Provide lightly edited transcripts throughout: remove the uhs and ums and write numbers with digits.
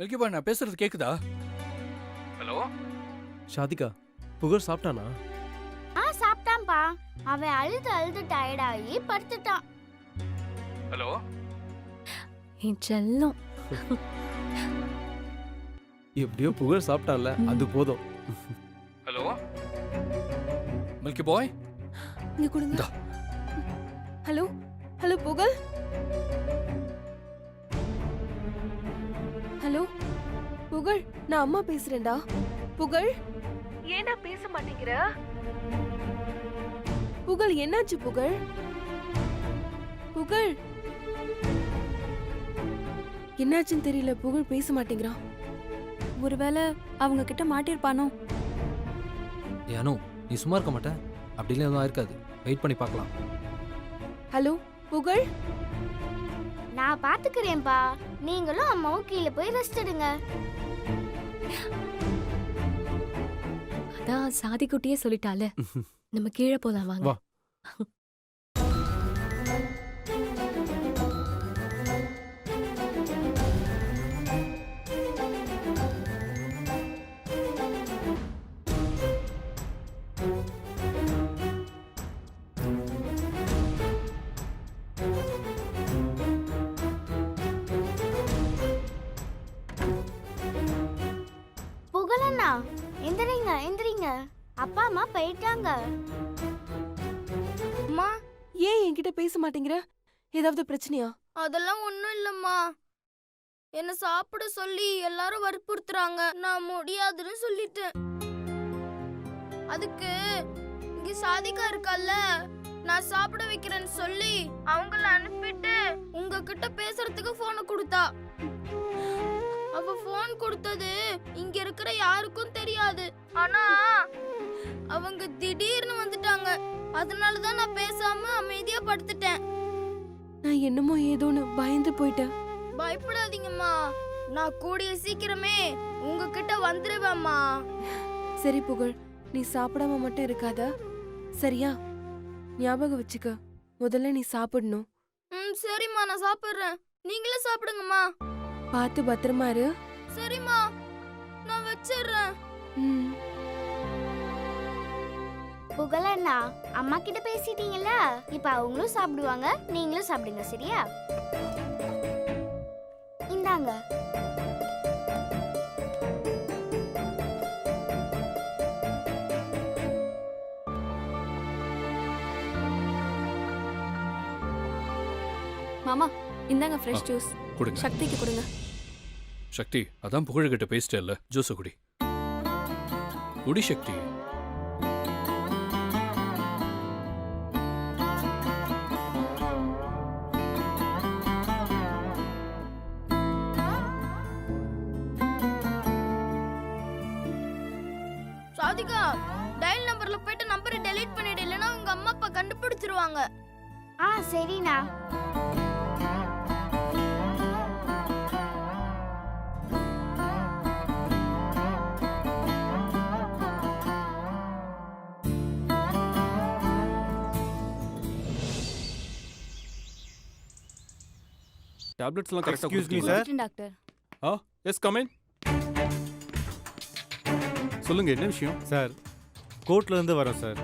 Milky பாய், நான் பேசுறது கேக்குதா? ஹலோ ஷாதிகா, புகழ் சாப்பிட்டானா? சாப்பிட்டான்பா. அவன் அழுது அழுது டயர்டாகி படுத்துட்டான். ஹலோ என் செல்லம். எப்படியோ புகழ் சாப்பிட்டான்ல, அது போதும். ஹலோ மில்கி பாய், இங்க கொடுங்க. ஹலோ ஹலோ புகழ். ஹலோ புகழ், நான் அம்மா பேசுறேன்டா. புகழ், ஏன்டா பேச மாட்டேங்கிற? புகழ், என்னாச்சு புகழ்? புகழ், என்னாச்சுன்னு தெரியல. புகழ் பேச மாட்டேங்கிறான். ஒருவேளை அவங்க கிட்ட மாட்டிருப்பானோ? ஏனோ நீ சும்மா இருக்க மாட்ட. அப்படிலாம் எதுவும் இருக்காது. வெயிட் பண்ணி பார்க்கலாம். ஹலோ புகழ். நான் பாத்துக்கிறேன்பா. நீங்களும் அம்மாவும் கீழே போய் ரெஸ்ட் எடுங்க. அதான் சாதி குட்டியே சொல்லிட்டால, நம்ம கீழே போலாம் வாங்க. வா. புகழண்ணா, எந்திரிங்க எந்திரிங்க. அப்பா அம்மா போயிட்டாங்க. அம்மா, ஏன் என்கிட்ட பேச மாட்டேங்கிற? ஏதாவது பிரச்சனையா? அதெல்லாம் ஒண்ணும் இல்லம்மா. என்ன சாப்பிட சொல்லி எல்லாரும் வற்புறுத்துறாங்க. நான் முடியாதுன்னு சொல்லிட்டேன். அதுக்கு இங்க சாதிகா இருக்கல்ல, நான் சாப்பிட வைக்கிறேன்னு சொல்லி அவங்கள அனுப்பிட்டு உங்ககிட்ட பேசுறதுக்கு போனை கொடுத்தா. அவ போன் கொடுத்தது இங்க இருக்கிற யாருக்கும் தெரியாது. ஆனா அவங்க திடீர்னு வந்துட்டாங்க. அதனாலதான் நான் பேசாம அமைதியா படுத்துட்டேன். நான் என்னமோ ஏதோன்னு பயந்து போயிட்டேன். பயப்படாதீங்கம்மா, நான் கூடிய சீக்கிரமே உங்ககிட்ட வந்துருவேம்மா. சரி புகழ், நீ சாப்பிடாம மட்டும் இருக்காத, சரியா? ஞாபகம் வச்சுக்க, முதல்ல நீ சாப்பிடணும். சரிம்மா, நான் சாப்பிடுறேன். நீங்களே சாப்பிடுங்கம்மா. பார்த்து பத்திரமா இரு. சரிம்மா, நான் வச்சிடுறேன். ம். புகழண்ணா, அம்மா கிட்ட பேசிட்டீங்கல்ல, இப்ப அவங்களும் சாப்பிடுவாங்க, நீங்களும் சாப்பிடுங்க, சரியா? இந்தாங்க. மாமா, இந்தாங்க ஃப்ரெஷ் ஜூஸ். கொடுங்க. சக்திக்கு கொடுங்க. சக்தி, அதான் புகழ்கிட்ட பேசிட்டேல்ல, ஜூஸை குடி. குடி சக்தி. சாதிகா, டயல் நம்பர்ல போயிட்டு நம்பரை டெலீட் பண்ணிடு, இல்லைன்னா உங்க அம்மா அப்பா கண்டுபிடிச்சிருவாங்க. சரிண்ணா. டேப்லெட்ஸ்லாம் கரெக்ட்டா Excuse me, கொடுத்தீங்களா? sir. Doctor. Yes come in. சொல்லுங்க, என்ன விஷயம்? சார், கோர்ட்ல இருந்து வரோம் சார்.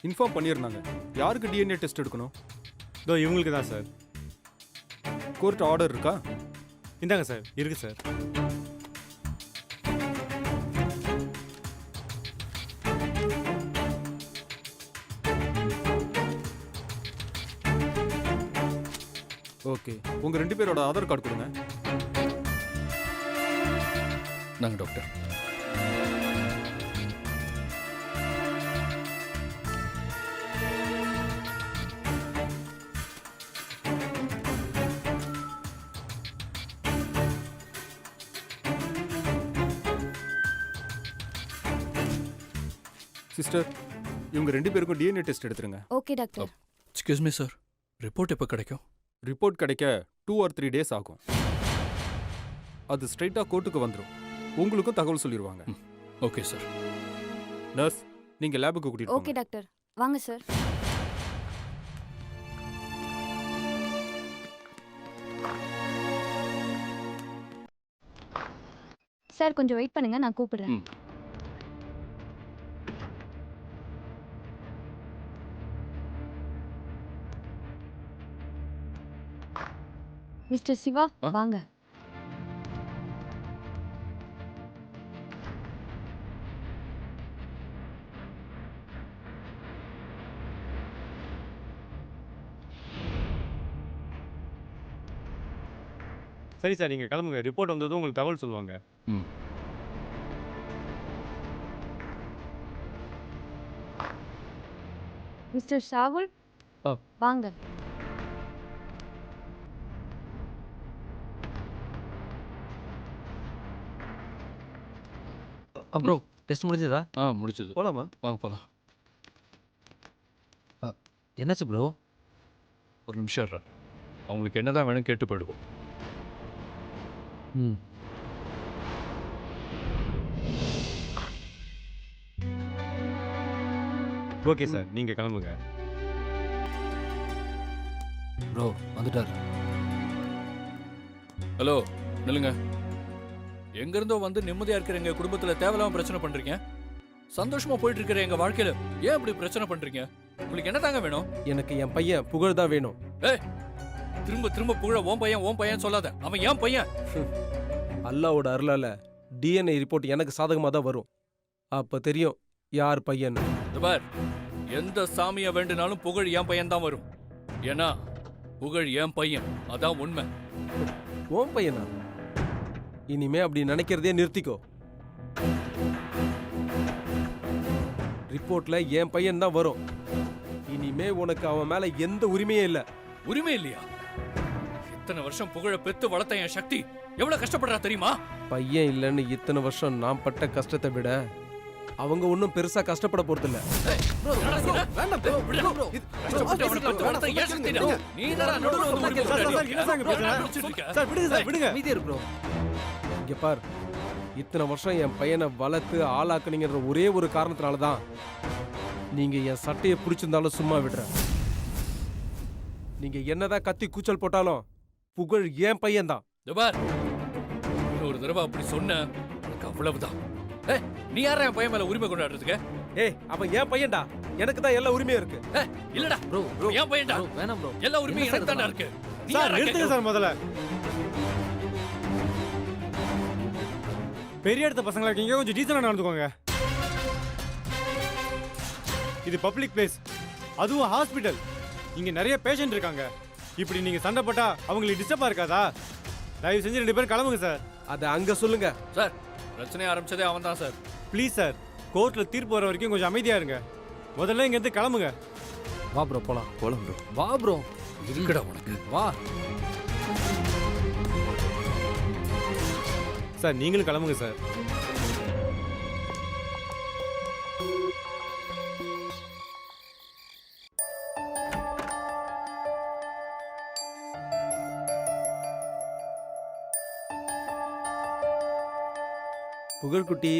இன்ஃபார்ம் பண்ணியிருந்தாங்க. யாருக்கு டிஎன்ஏ டெஸ்ட் எடுக்கணும்? இதோ இவங்களுக்கு தான் சார். கோர்ட் ஆர்டர் இருக்கா? இந்தாங்க சார், இருக்கு சார். ஓகே, உங்க 2 பேரோட ஆதார் கார்டு கொடுங்க. நாங்க டாக்டர். சிஸ்டர், இவங்க 2 பேருக்கும் டிஎன்ஏ டெஸ்ட் எடுத்துருங்க. Okay doctor. Excuse me sir, report எப்போ கிடைக்கும்? ரிப்போர்ட் கிடைக்க 2 or 3 டேஸ் ஆகும். அது ஸ்ட்ரைட்டா கோர்ட்டுக்கு வந்துடும். உங்களுக்கும் தகவல் சொல்லிடுவாங்க. Okay sir. நர்ஸ், நீங்க லேபுக்கு கூட்டிட்டு ஓகே போங்க. டாக்டர், வாங்க சார். சார் கொஞ்சம் வெயிட் பண்ணுங்க, நான் கூப்பிடுறேன். ம். மிஸ்டர் சிவா ஆ? வாங்க. சரி சார், நீங்கள் கிளம்புங்க. ரிப்போர்ட் வந்ததும் உங்களுக்கு தகவல் சொல்லுவாங்க. ம். மிஸ்டர் ஷாகுல் ஆ. வாங்க. ப்ரோ டெஸ்ட் முடிஞ்சதா? முடிச்சது. போலாமா? வாங்க போலாம். என்னாச்சு ப்ரோ? ஒரு நிமிஷம் இருடா. அவங்களுக்கு என்னதான் வேணும் கேட்டு போயிடுவோம். ம். ஓகே சார், நீங்கள் கிளம்புங்க. ப்ரோ வந்துட்டார். ஹலோ, நில்லுங்க. எங்க இருந்தோ வந்து நிம்மதியா இருக்கிற எங்க குடும்பத்துல தேவையில்லாம பிரச்சனை பண்றீங்க. சந்தோஷமா போயிட்டு இருக்கிற எங்க வாழ்க்கையில ஏன் இப்படி பிரச்சனை பண்றீங்க? உங்களுக்கு என்ன தாங்க வேணும்? எனக்கு என் பையன் புகழ் தான் வேணும். திரும்ப திரும்ப புகழ ஓன் பையன் சொல்லாத. அவன் ஏன் பையன்? அல்லாவோட அருளால டிஎன்ஏ ரிப்போர்ட் எனக்கு சாதகமாக தான் வரும். அப்போ தெரியும் யார் பையன். இந்த பார், எந்த சாமியை வேண்டுனாலும் புகழ் என் பையன் தான் வரும். ஏன்னா புகழ் என் பையன், அதான் உண்மை. ஓம் பையனா? இனிமே அப்படி நினைக்கிறதே நிறுத்திக்கோ. ரிப்போர்ட்ல என் பையன் தான் வரும். இனிமே உனக்கு அவன் மேல எந்த உரிமையும் இல்ல. உரிமை இல்லையா? இத்தனை வருஷம் புகழ பெத்து வளர்த்த என் சக்தி எவ்வளவு கஷ்டப்படுறா தெரியுமா? பையன் இல்லைன்னு இத்தனை வருஷம் நான் பட்ட கஷ்டத்தை விட அவங்க ஒன்றும் பெருசா கஷ்டப்பட போறதில்ல. இங்க பார், இத்தனை வருஷம் என் பையனை வளர்த்து ஆளாக்குனீங்கன்ற ஒரே ஒரு காரணத்தினால தான் நீங்க என் சட்டையை பிடிச்சிருந்தாலும் சும்மா விடுறேன். நீங்க என்னதான் கத்தி கூச்சல் போட்டாலும் புகழ் என் பையன் தான். ஒரு தடவை அப்படி சொன்ன அவ்வளவுதான். நீ யாரா என் பையன் மேல உரிமை கொண்டாடுறதுக்கு? ஏய், அவன் என் பையன்டா. எனக்கு தான் எல்லா உரிமையும் இருக்கு. இல்லடா ப்ரோ ப்ரோ என் பையன்டா. ப்ரோ வேணாம் ப்ரோ. எல்லா உரிமையும் எனக்கு தானே இருக்கு. சார் நிறுத்துங்க சார் முதல்ல. பெரிய இடத்த பசங்களா இருக்கீங்க, கொஞ்சம் டீசெண்டா நடந்துக்கோங்க. இது பப்ளிக் பிளேஸ், அதுவும் ஹாஸ்பிட்டல். இங்க நிறைய பேஷண்ட் இருக்காங்க. இப்படி நீங்க சண்டை போட்டா அவங்களுக்கு டிஸ்டர்பா இருக்காதா? தயவு செஞ்சு 2 பேரும் கிளம்புங்க சார். அதை அங்க சொல்லுங்க சார். பிரச்சனையை ஆரம்பிச்சதே அவன் தான் சார். ப்ளீஸ் சார், கோர்ட்ல தீர்ப்பு வர வரைக்கும் கொஞ்சம் அமைதியா இருங்க. முதல்ல இங்க இருந்து கிளம்புங்க. வா ப்ரோ போலாம். போலாம் ப்ரோ. வா ப்ரோ. இருக்குடா உனக்கு. வா. சார் நீங்களும் கிளம்புங்க சார். புகழ்குட்டி,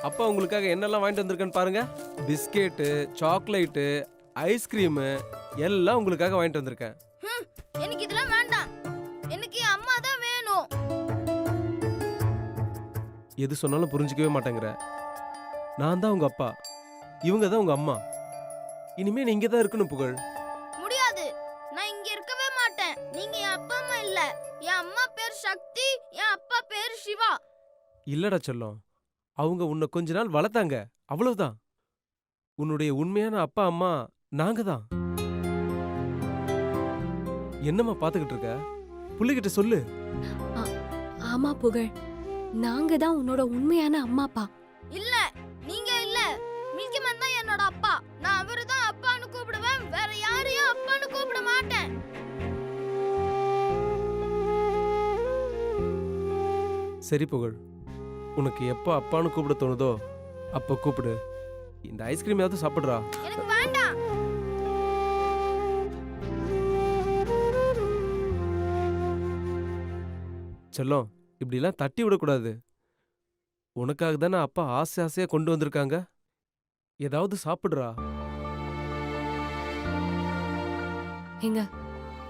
அப்பா உங்களுக்காக என்னெல்லாம் வாங்கிட்டு வந்திருக்கேன்னு பாருங்க. பிஸ்கெட்டு, சாக்லேட்டு, ஐஸ்கிரீமு எல்லாம் உங்களுக்காக வாங்கிட்டு வந்திருக்கேன். எனக்கு இதெல்லாம் வேண்டாம். எனக்கு என் அம்மா தான் வேணும். எது சொன்னாலும் புரிஞ்சுக்கவே மாட்டேங்கிற. நான் தான் உங்க அப்பா, இவங்க தான் உங்க அம்மா. இனிமே நீ இங்கே தான் இருக்கணும் புகழ். முடியாது, நான் இங்க இருக்கவே மாட்டேன். நீங்க என் அப்பா அம்மா இல்ல. என் அம்மா பேர் சக்தி, என் அப்பா பேர் சிவா. இல்லடா செல்லம், அவங்க உன்னை கொஞ்ச நாள் வளர்த்தாங்க, அவ்வளவுதான். உன்னுடைய உண்மையான அப்பா அம்மா நாங்க தான். என்னம்மா பாத்துக்கிட்டு இருக்க? புள்ளிக்கிட்ட சொல்லு. ஆமா புகழ், நாங்க தான் உன்னோட உண்மையான அம்மா அப்பா. இல்ல, நீங்க இல்ல. மில்கி மேன் தான் என்னோட அப்பா. நான் அவரு தான் அப்பான்னு கூப்பிடுவேன், வேற யாரையும் அப்பான்னு கூப்பிட மாட்டேன். சரி புகழ், உனக்கு எப்போ அப்பான்னு கூப்பிட தோணுதோ அப்ப கூப்பிடு. இந்த ஐஸ்கிரீம் ஏதாவது சாப்பிடுறா. எனக்கு வேண்டாம். செல்லம், இப்படிலாம் தட்டி விடக்கூடாது. உனக்காக தானே அப்பா ஆசை ஆசையா கொண்டு வந்திருக்காங்க. ஏதாவது சாப்பிடுறா. எங்க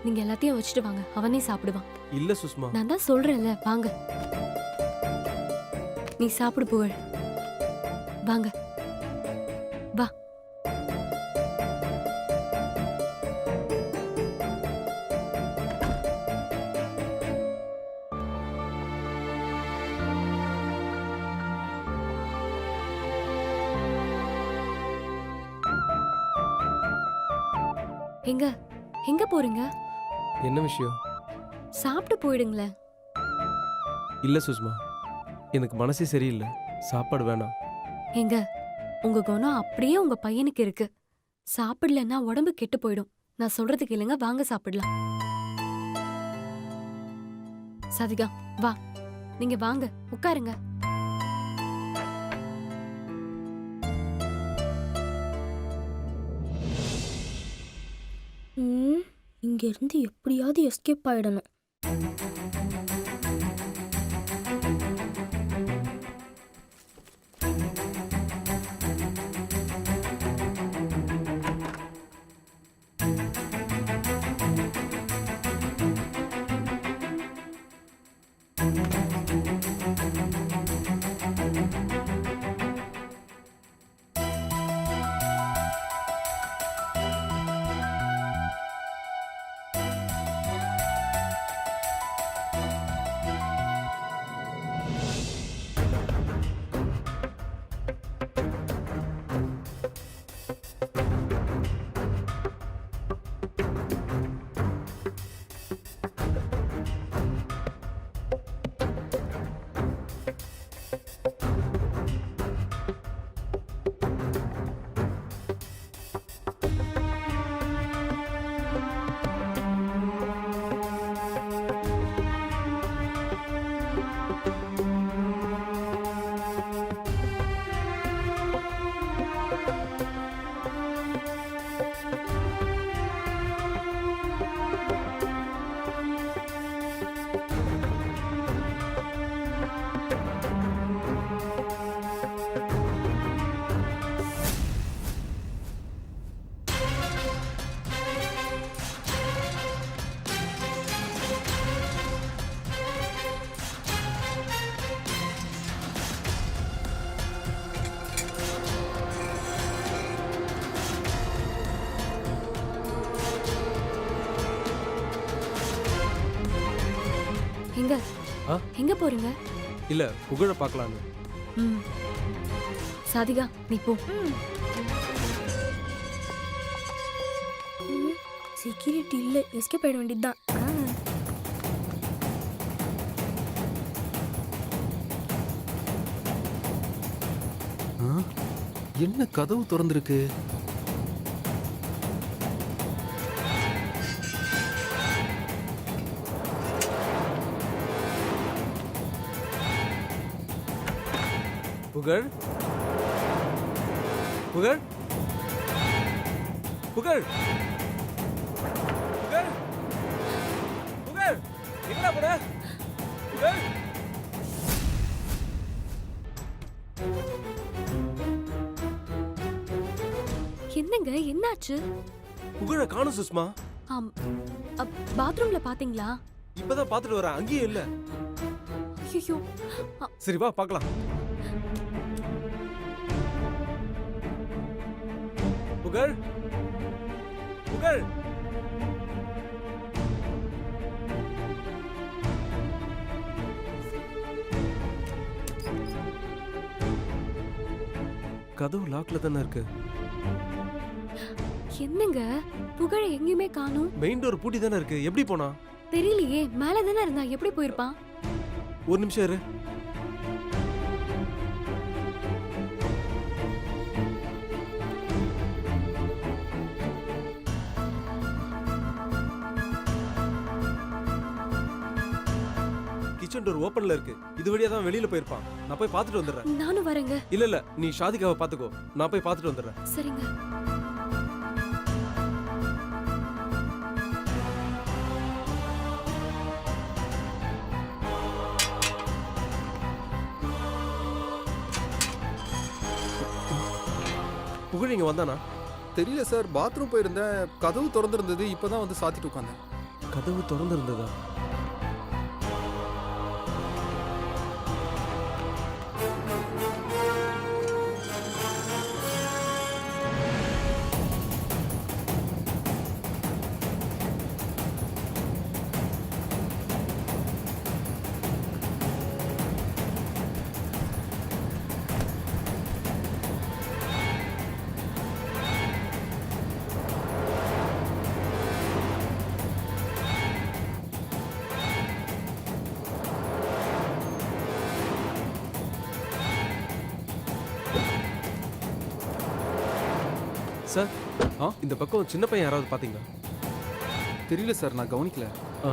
நீங்க எல்லாத்தையும் வச்சுட்டு வாங்க, அவனே சாப்பிடுவான். இல்ல சுஷ்மா. நான் தான் சொல்றேன்ல, வாங்க. நீ சாப்பிடு புகழ். வாங்க. வா. எங்க எங்க போறீங்க? என்ன விஷயம்? சாப்பிட்டு போயிடுங்களேன். இல்ல சுஷ்மா, எனக்கு மனசே சரியில்லை. சாப்பாடு வேணாம். எங்க உங்க குணம் அப்படியே உங்க பையனுக்கு இருக்கு. சாப்பிடலன்னா உடம்பு கெட்டு போயிடும். நான் சொல்றதுக்கு இல்லைங்க, வாங்க சாப்பிடலாம். சாதிகா வா, நீங்க வாங்க உட்காருங்க. இங்க இருந்து எப்படியாவது எஸ்கேப் ஆயிடணும். எங்க ஆ? எங்க போறீங்க? இல்ல புகழ பார்க்கலான்னு. ம். சாதிகா நீ போ. செக்யூரிட்டி இல்ல, எஸ்கேப் ஆயிட வேண்டியதுதான். என்ன கதவு திறந்திருக்கு? புகழ், புகழ், புகழ், புகழ், புகழ், எங்கடா போற? புகழ். என்னங்க என்னாச்சு? புகழ காணோம் சுஷ்மா. ஆம், பாத்ரூம்ல பாத்தீங்களா? இப்பதான் பாத்துட்டு வரேன், அங்கேயே இல்ல. ஐயோ. சரி வா பார்க்கலாம். புகழ், புகழ். கதவு லாக்ல தானே இருக்கு. என்னங்க புகழ எங்கேயுமே காணோம். மெயின் டோர் பூட்டி தானே இருக்கு, எப்படி போனா? தெரியலையே, மேல தானே இருந்தா, எப்படி போயிருப்பான்? ஒரு நிமிஷம் இரு. கிச்சன் டோர் ஓபன்ல இருக்கு. இது வழியா தான் வெளியில போயிருப்பான். நான் போய் பார்த்துட்டு வந்துடுறேன். நானும் வரேங்க. இல்ல நீ ஷாதிகாவை பாத்துக்கோ, நான் போய் பார்த்துட்டு வந்துடுறேன். சரிங்க. புகழ் இங்க வந்தானா? தெரியல சார், பாத்ரூம் போயிருந்தேன், கதவு திறந்திருந்தது, இப்பதான் வந்து சாத்திட்டு உட்காந்தேன். கதவு திறந்திருந்ததா? சார் ஆ? இந்த பக்கம் சின்ன பையன் யாராவது பாத்தீங்களா? தெரியல சார், நான் கவனிக்கல. ஆ.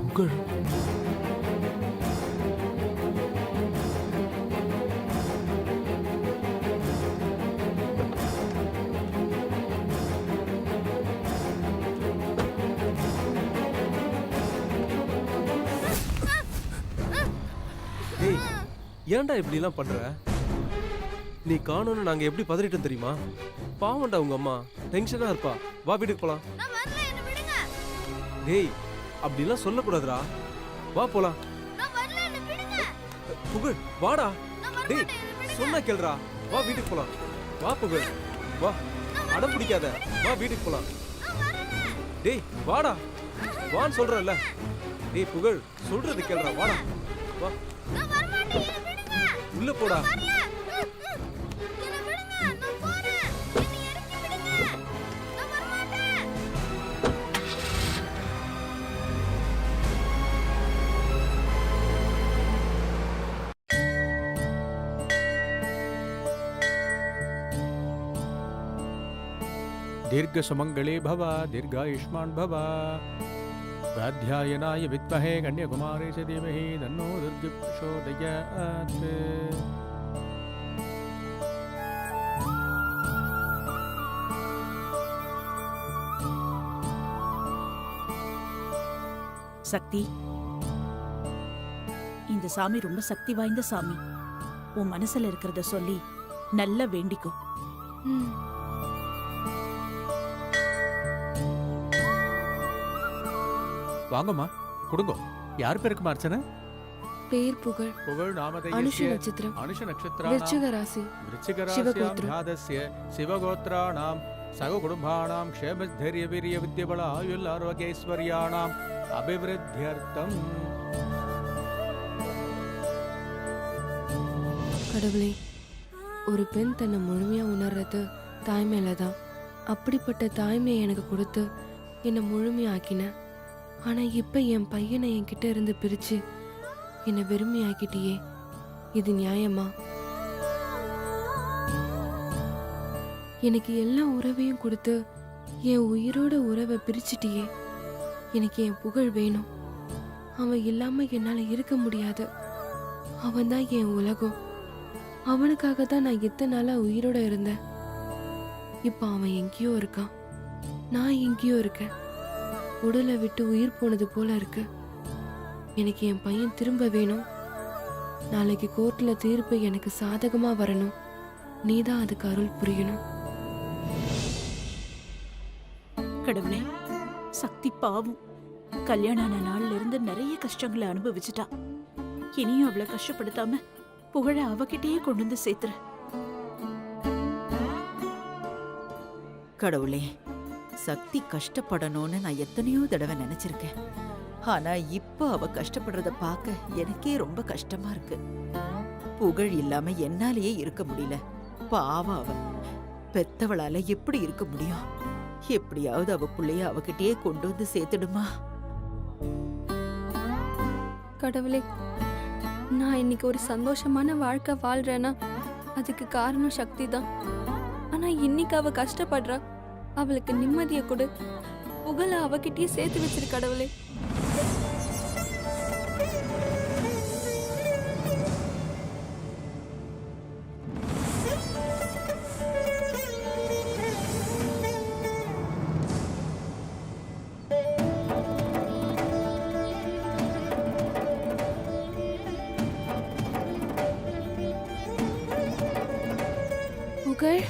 புகழ். டேய், ஏன்டா இப்படி எல்லாம் பண்ற? நீ காணோன்னு நாங்க எப்படி பதறிட்டோம் தெரியுமா? பாவம்டா உங்க அம்மா டென்ஷனா இருப்பா. வா வீட்டுக்கு போலாம். நான் வரல, என்ன விடுங்க. டேய், அப்படிலாம் சொல்லக்கூடாதுடா. வா போலாம். நான் வரல, என்ன விடுங்க. புகழ் வாடா. நான் வர டேய் மாட்டேன், என்ன விடுங்க. சொன்னா கேளுடா. வா வீட்டுக்கு போலாம். வா புகழ் வா. அடம் பிடிக்காத. வா வீட்டுக்கு போலாம். நான் வரல. டேய் வாடா. வான்னு சொல்றேன்ல. டேய் புகழ் சொல்றது கேளுடா. வாடா. வா நான் வர மாட்டேன், என்ன விடுங்க. உள்ள போடா. வரல. என்ன விடுங்க, நான் போறேன். என்னை இறக்கி விடுங்க. நான் வர மாட்டேன். दीर्घ सुमंगले भव दीर्घायुष्मान भव स्वाध्यायनाय विद्महे कन्याकुमारी च धीमहि तन्नो दुर्गे प्रचोदयात्. சக்தி, இந்த சாமி ரொம்ப சக்தி வாய்ந்த சாமி. உன் மனசுல இருக்கிறத சொல்லி நல்லா வேண்டிக்கோ. ம். வாங்கம்மா கொடுங்க. யார் பேருக்குமா அர்ச்சனை? பேர் புகழ். புகழ் அனுஷ நாமதேயஸ்ய நட்சத்திரம். அனுஷ விருச்சிக நட்சத்திராணாம் ராசி. விருச்சிகராஸ்யாம் சிவகோத்திரம். ஜாதஸ்ய சிவகோத்ராணாம் சககுடும்பானாம் க்ஷேமஸ்தைரிய வீரிய வித்யபல ஆயுள் ஆரோக்கியைஸ்வர்யாணாம் அபிவிருத்தியர்த்தம். கடவுளே, ஒரு பெண் தன்னை முழுமையா உணர்றது தாய்மையில தான். அப்படிப்பட்ட தாய்மையை எனக்கு கொடுத்து என்னை முழுமையாக்கின. ஆனா இப்ப என் பையனை என்கிட்ட இருந்து பிரிச்சு என்னை வெறுமையாக்கிட்டியே. இது நியாயமா? எனக்கு எல்லா உறவையும் கொடுத்து என் உயிரோட உறவை பிரிச்சிட்டியே. எனக்கு என் புகழ் வேணும். அவன் இல்லாம என்னால இருக்க முடியாது. அவன் தான் என் உலகம். அவனுக்காக தான் நான் இத்தனை நாளா உயிரோட இருந்தேன். இப்ப அவன் எங்கேயோ இருக்கான், நான் எங்கேயோ இருக்கேன். உடலை விட்டு உயிர் போனது போல இருக்கு. எனக்கு என் பையன் திரும்ப வேணும். நாளைக்கு கோர்ட்ல தீர்ப்பு எனக்கு சாதகமா வரணும். நீதான் அதுக்கு அருள் புரியணும். கடவுளே, சக்தி பாவம். கல்யாணம் ஆன நாள்ல இருந்து நிறைய கஷ்டங்களை அனுபவிச்சுட்டா. இனியும் அவளை கஷ்டப்படுத்தாம புகழ அவகிட்டயே கொண்டு வந்து சேர்த்துற. கடவுளே, சக்தி கஷ்டப்படணும்னு நான் எத்தனையோ தடவை நினைச்சிருக்கேன். ஆனா இப்ப அவ கஷ்டப்படுறத பார்க்க எனக்கே ரொம்ப கஷ்டமா இருக்கு. புகழ் இல்லாம என்னாலேயே இருக்க முடியல. பாவம் அவ. பெத்தவளால எப்படி இருக்க முடியும்? எப்படியாவது அவ புள்ளைய அவகிட்டயே கொண்டு வந்து சேர்த்துடுமா? கடவுளே, நான் இன்னைக்கு ஒரு சந்தோஷமான வாழ்க்கை வாழ்றேன்னா அதுக்கு காரணம் சக்தி தான். ஆனா இன்னைக்கு அவ கஷ்டப்படுறா. அவளுக்கு நிம்மதியை கொடு. புகழ அவகிட்டயே சேர்த்து வச்சிரு கடவுளே. புகழ்,